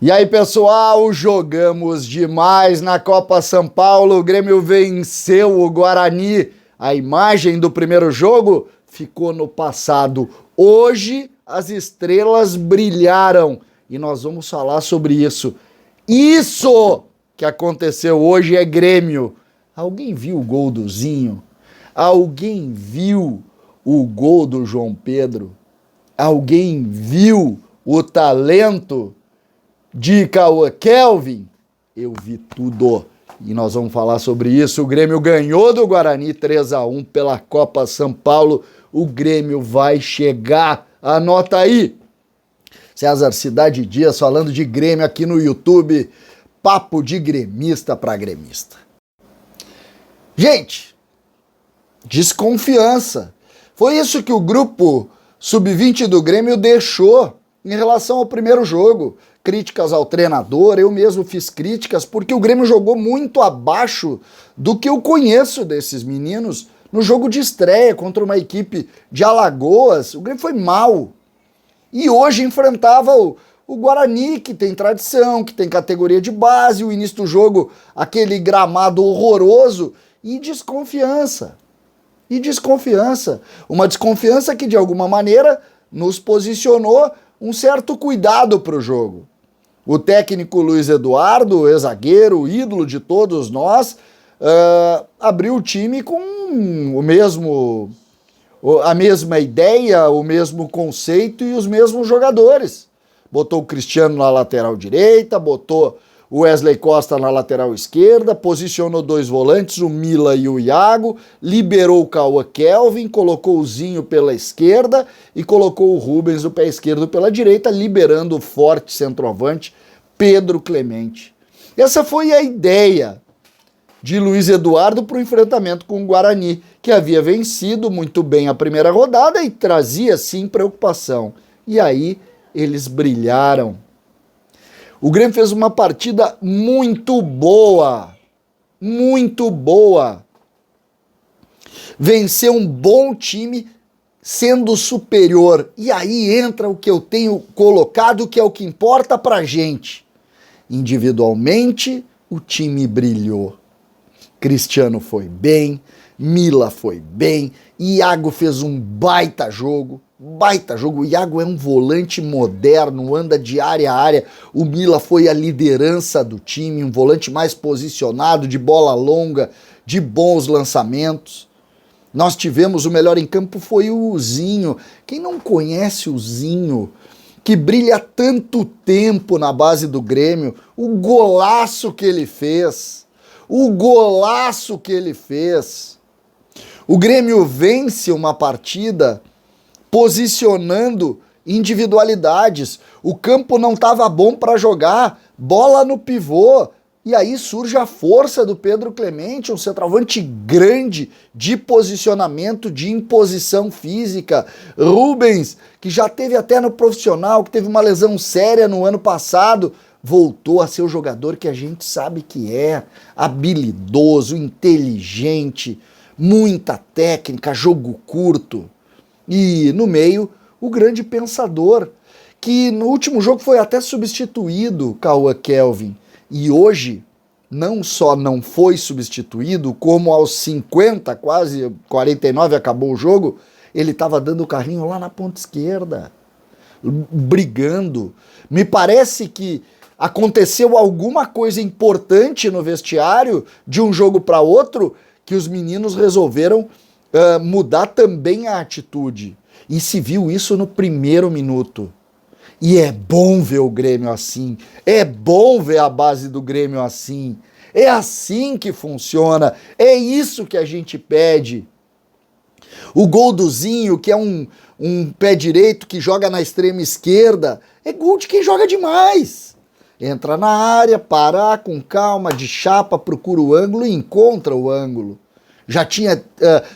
E aí, pessoal, jogamos demais na Copa São Paulo, o Grêmio venceu o Guarani. A imagem do primeiro jogo ficou no passado. Hoje as estrelas brilharam e nós vamos falar sobre isso. Isso que aconteceu hoje é Grêmio. Alguém viu o gol do Zinho? Alguém viu o gol do João Pedro? Alguém viu o talento de Cauã Kelvin? Eu vi tudo e nós vamos falar sobre isso. O Grêmio ganhou do Guarani 3-1 pela Copa São Paulo. O Grêmio vai chegar, anota aí. César Cidade Dias falando de Grêmio aqui no YouTube. Papo de gremista para gremista. Gente, desconfiança. Foi isso que o grupo sub-20 do Grêmio deixou em relação ao primeiro jogo. Críticas ao treinador, eu mesmo fiz críticas, porque o Grêmio jogou muito abaixo do que eu conheço desses meninos no jogo de estreia contra uma equipe de Alagoas. O Grêmio foi mal. E hoje enfrentava o Guarani, que tem tradição, que tem categoria de base, o início do jogo, aquele gramado horroroso, e desconfiança. E desconfiança. Uma desconfiança que, de alguma maneira, nos posicionou um certo cuidado para o jogo. O técnico Luiz Eduardo, ex-zagueiro, ídolo de todos nós, abriu o time com a mesma ideia, o mesmo conceito e os mesmos jogadores. Botou o Cristiano na lateral direita, botou o Wesley Costa na lateral esquerda, posicionou dois volantes, o Mila e o Iago, liberou o Cauã Kelvin, colocou o Zinho pela esquerda e colocou o Rubens, o pé esquerdo, pela direita, liberando o forte centroavante Pedro Clemente. Essa foi a ideia de Luiz Eduardo para o enfrentamento com o Guarani, que havia vencido muito bem a primeira rodada e trazia, sim, preocupação. E aí eles brilharam. O Grêmio fez uma partida muito boa, muito boa. Venceu um bom time sendo superior. E aí entra o que eu tenho colocado, que é o que importa pra gente. Individualmente, o time brilhou. Cristiano foi bem, Mila foi bem, Iago fez um baita jogo. Baita jogo, o Iago é um volante moderno, anda de área a área, o Mila foi a liderança do time, um volante mais posicionado, de bola longa, de bons lançamentos. Nós tivemos o melhor em campo foi o Zinho. Quem não conhece o Zinho, que brilha há tanto tempo na base do Grêmio, o golaço que ele fez, o golaço que ele fez. O Grêmio vence uma partida posicionando individualidades. O campo não estava bom para jogar, bola no pivô, e aí surge a força do Pedro Clemente, um centroavante grande de posicionamento, de imposição física. Rubens, que já teve até no profissional, que teve uma lesão séria no ano passado, voltou a ser o jogador que a gente sabe que é, habilidoso, inteligente, muita técnica, jogo curto. E no meio, o grande pensador, que no último jogo foi até substituído, Cauã Kelvin. E hoje, não só não foi substituído, como aos 50, quase 49, acabou o jogo, ele estava dando o carrinho lá na ponta esquerda, brigando. Me parece que aconteceu alguma coisa importante no vestiário, de um jogo para outro, que os meninos resolveram mudar também a atitude. E se viu isso no primeiro minuto. E é bom ver o Grêmio assim. É bom ver a base do Grêmio assim. É assim que funciona. É isso que a gente pede. O gol do Zinho, que é um pé direito que joga na extrema esquerda, é gol de quem joga demais. Entra na área, para com calma, de chapa, procura o ângulo e encontra o ângulo. Já tinha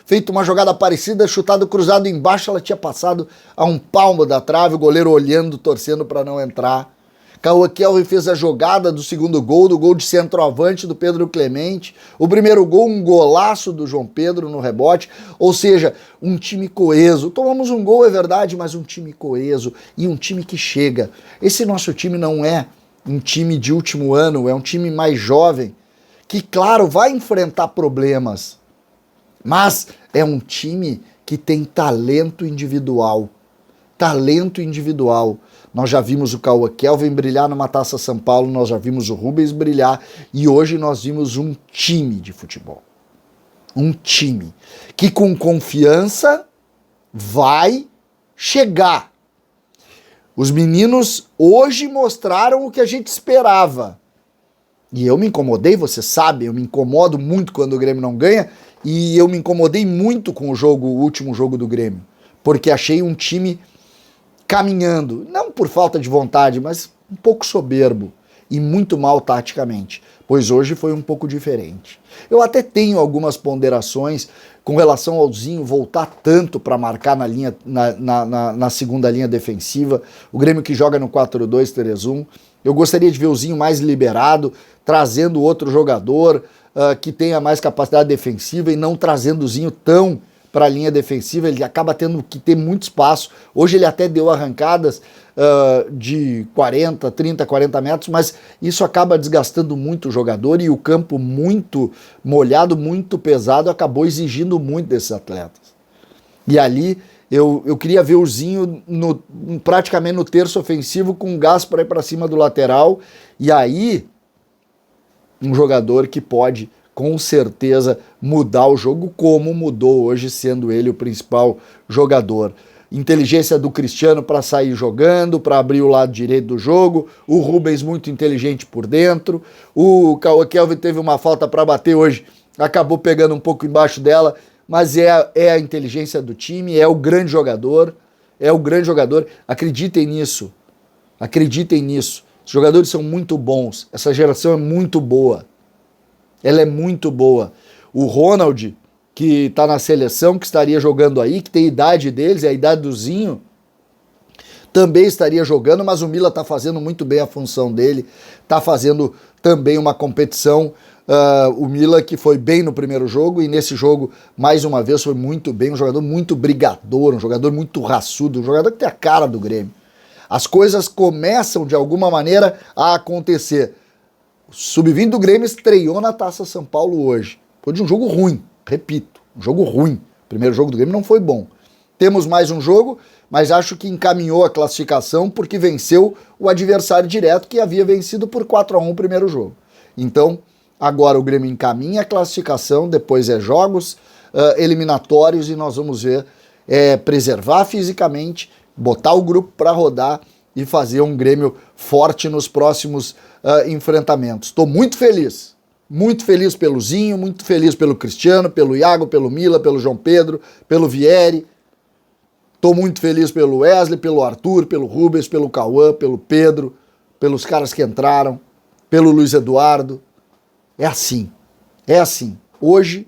feito uma jogada parecida, chutado cruzado embaixo, ela tinha passado a um palmo da trave, o goleiro olhando, torcendo para não entrar. Cauã Kelvin fez a jogada do segundo gol, do gol de centroavante do Pedro Clemente. O primeiro gol, um golaço do João Pedro no rebote. Ou seja, um time coeso. Tomamos um gol, é verdade, mas um time coeso e um time que chega. Esse nosso time não é um time de último ano, é um time mais jovem, que, claro, vai enfrentar problemas, mas é um time que tem talento individual. Talento individual. Nós já vimos o Cauã Kelvin brilhar numa Taça São Paulo, nós já vimos o Rubens brilhar e hoje nós vimos um time de futebol. Um time que com confiança vai chegar. Os meninos hoje mostraram o que a gente esperava. E eu me incomodei, você sabe, eu me incomodo muito quando o Grêmio não ganha e eu me incomodei muito com o último jogo do Grêmio, porque achei um time caminhando, não por falta de vontade, mas um pouco soberbo e muito mal taticamente, pois hoje foi um pouco diferente. Eu até tenho algumas ponderações com relação ao Zinho voltar tanto para marcar na segunda linha defensiva, o Grêmio que joga no 4-2-3-1, eu gostaria de ver o Zinho mais liberado, trazendo outro jogador que tenha mais capacidade defensiva e não trazendo o Zinho tão para a linha defensiva, ele acaba tendo que ter muito espaço. Hoje ele até deu arrancadas de 40, 30, 40 metros, mas isso acaba desgastando muito o jogador e o campo muito molhado, muito pesado, acabou exigindo muito desses atletas. E ali eu queria ver o Zinho praticamente no terço ofensivo com gás para ir para cima do lateral, e aí um jogador que pode com certeza mudar o jogo como mudou hoje, sendo ele o principal jogador. Inteligência do Cristiano para sair jogando, para abrir o lado direito do jogo, o Rubens muito inteligente por dentro, o Cauã Kelvin teve uma falta para bater hoje, acabou pegando um pouco embaixo dela, mas é a inteligência do time, é o grande jogador, acreditem nisso, os jogadores são muito bons, essa geração é muito boa, ela é muito boa. O Ronald, que está na seleção, que estaria jogando aí, que tem a idade deles, é a idade do Zinho, também estaria jogando, mas o Mila está fazendo muito bem a função dele, está fazendo também uma competição, o Mila que foi bem no primeiro jogo e nesse jogo, mais uma vez, foi muito bem, um jogador muito brigador, um jogador muito raçudo, um jogador que tem a cara do Grêmio. As coisas começam, de alguma maneira, a acontecer. O Sub-20 do Grêmio estreou na Taça São Paulo hoje. Foi de um jogo ruim, repito, um jogo ruim. O primeiro jogo do Grêmio não foi bom. Temos mais um jogo, mas acho que encaminhou a classificação porque venceu o adversário direto que havia vencido por 4-1 o primeiro jogo. Então, agora o Grêmio encaminha a classificação, depois é jogos eliminatórios e nós vamos ver preservar fisicamente, botar o grupo para rodar e fazer um Grêmio forte nos próximos enfrentamentos. Estou muito feliz pelo Zinho, muito feliz pelo Cristiano, pelo Iago, pelo Mila, pelo João Pedro, pelo Vieri. Estou muito feliz pelo Wesley, pelo Arthur, pelo Rubens, pelo Cauã, pelo Pedro, pelos caras que entraram, pelo Luiz Eduardo. É assim. Hoje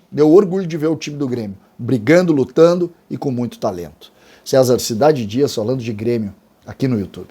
deu orgulho de ver o time do Grêmio, brigando, lutando e com muito talento. César Cidade Dias falando de Grêmio aqui no YouTube.